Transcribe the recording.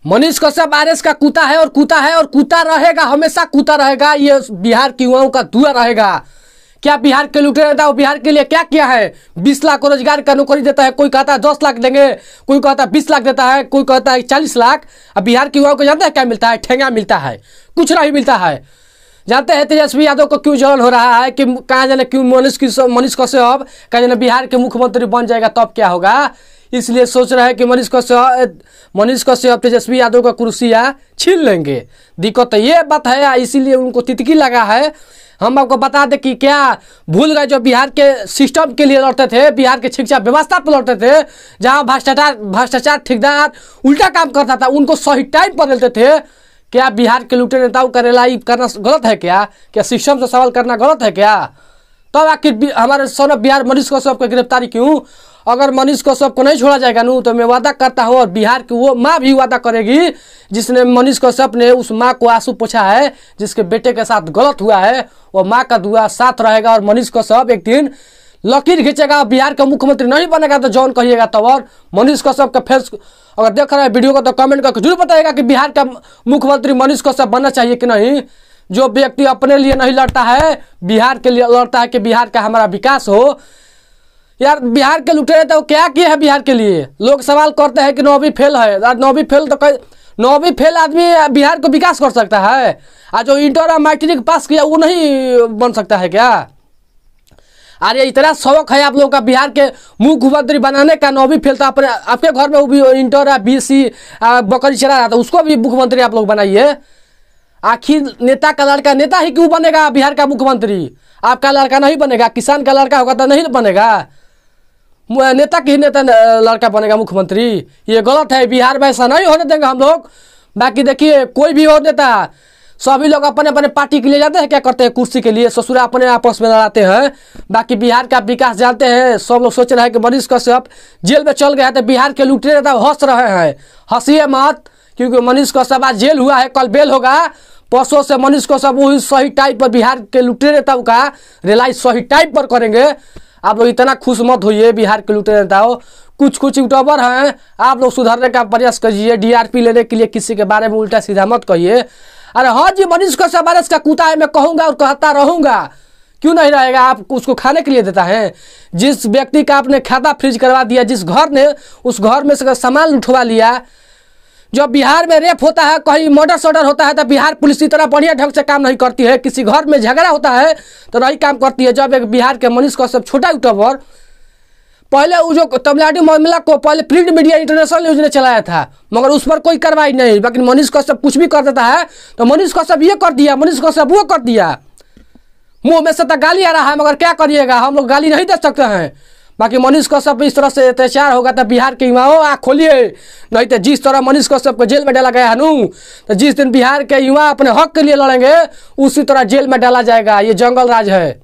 Manish Kashyap RS का कुत्ता है और कुत्ता है और कुत्ता रहेगा, हमेशा कुत्ता रहेगा। ये बिहार के युवाओं का दुआ रहेगा। क्या बिहार के लुटेरे नेता बिहार के लिए क्या किया है? 20 लाख को रोजगार का नौकरी देता है, कोई कहता है 10 लाख देंगे, कोई कहता है 20 लाख देता है, कोई कहता है 40 लाख। अब बिहार के युवाओं को जानते हैं क्या मिलता है? ठेंगा मिलता है, कुछ नहीं मिलता है। जानते हैं तेजस्वी यादव को क्यों जलन हो रहा है कि कहाँ जाने क्यों मनीष कश्यप कहाँ जाने बिहार के मुख्यमंत्री बन जाएगा तब क्या होगा? इसलिए सोच रहे हैं कि मनीष कश्यप तेजस्वी यादव का कुर्सियाँ छीन लेंगे। दिक्कत तो ये बात है, इसीलिए उनको तितकी लगा है। हम आपको बता दें कि क्या भूल गए जो बिहार के सिस्टम के लिए लड़ते थे, बिहार के शिक्षा व्यवस्था पर लड़ते थे, जहाँ भ्रष्टाचार ठेकेदार उल्टा काम करता था, उनको सही टाइम पर लेते थे। क्या बिहार के लुटेरे नेताओं का रिलाई करना गलत है क्या? क्या सिस्टम से सवाल करना गलत है क्या? तब आखिर हमारे सन ऑफ बिहार मनीष कश्यप की गिरफ्तारी क्यों? अगर मनीष कश्यप को नहीं छोड़ा जाएगा नू तो मैं वादा करता हूँ, और बिहार की वो माँ भी वादा करेगी जिसने मनीष कश्यप ने उस माँ को आंसू पोछा है, जिसके बेटे के साथ गलत हुआ है, वो माँ का दुआ साथ रहेगा। और मनीष कश्यप एक दिन लकीर खींचेगा, बिहार का मुख्यमंत्री नहीं बनेगा तो जौन कहिएगा तब। और मनीष कश्यप का फेस अगर देख रहे हैं वीडियो को तो कमेंट करके जरूर बताइएगा कि बिहार का मुख्यमंत्री मनीष कश्यप बनना चाहिए कि नहीं। जो व्यक्ति अपने लिए नहीं लड़ता है, बिहार के लिए लड़ता है कि बिहार का हमारा विकास हो। यार बिहार के लुटेरे तो क्या किए हैं बिहार के लिए? लोग सवाल करते हैं कि 9वीं फेल है। 9वीं फेल तो 9वीं फेल आदमी बिहार को विकास कर सकता है? आज जो इंटर और मैट्रिक पास किया वो नहीं बन सकता है क्या? अरे इतना शौक है आप लोगों का बिहार के मुख्यमंत्री बनाने का, 9वीं फेल तो अपने आपके घर में वो भी इंटर या बीसी बकरी चला रहा था, उसको भी मुख्यमंत्री आप लोग बनाइए। आखिर नेता का लड़का नेता ही क्यों बनेगा बिहार का मुख्यमंत्री? आपका लड़का नहीं बनेगा, किसान का लड़का होगा तो नहीं बनेगा, नेता की नेता लड़का बनेगा मुख्यमंत्री। ये गलत है, बिहार में ऐसा नहीं होने देंगे हम लोग। बाकी देखिए कोई भी हो नेता, सभी लोग अपने अपने पार्टी के लिए जाते हैं, क्या करते हैं कुर्सी के लिए, ससुरा अपने आपस में लड़ाते हैं। बाकी बिहार का विकास जानते हैं, सब लोग सोच रहे हैं कि मनीष कश्यप जेल में चल गया तो बिहार के लुटेरे नेता हंस रहे हैं। हंसिए मत, क्योंकि मनीष कश्यप आज जेल हुआ है, कल बेल होगा। परसों से मनीष कश्यप वही सही टाइप पर बिहार के लुटेरे नेताओं का रिलाई सही टाइप पर करेंगे। आप लोग इतना खुश मत होइए बिहार के लुटेरे नेताओं। कुछ यूट्यूबर हैं, आप लोग सुधारने का प्रयास कीजिए। डीआरपी लेने के लिए किसी के बारे में उल्टा सीधा मत कहिए। अरे हाँ जी, मनीष कश्यप आरएस का कुत्ता है, मैं कहूँगा और कहता रहूँगा, क्यों नहीं रहेगा? आप उसको खाने के लिए देता है। जिस व्यक्ति का आपने खाता फ्रीज करवा दिया, जिस घर ने उस घर में से सामान लुटवा लिया, जब बिहार में रेप होता है, कहीं मर्डर सर्डर होता है तो बिहार पुलिस इतना बढ़िया ढंग से काम नहीं करती है। किसी घर में झगड़ा होता है तो नहीं काम करती है। जब एक बिहार के मनीष कश्यप छोटा यूट्यूबर, पहले वो जो तमिलनाडु मामला को पहले प्रिंट मीडिया इंटरनेशनल न्यूज ने चलाया था, मगर उस पर कोई कार्रवाई नहीं। लेकिन मनीष कश्यप कुछ भी कर देता है तो मनीष कश्यप ये कर दिया, मनीष कश्यप वो कर दिया। मुंह में से तो गाली आ रहा है, मगर क्या करिएगा, हम लोग गाली नहीं दे सकते हैं। बाकी मनीष कश्यप इस तरह से अत्याचार होगा तो बिहार के युवाओं आँख खोलिए, नहीं तो जिस तरह मनीष कश्यप को जेल में डाला गया है नू, तो जिस दिन बिहार के युवा अपने हक के लिए लड़ेंगे उसी तरह जेल में डाला जाएगा। ये जंगल राज है।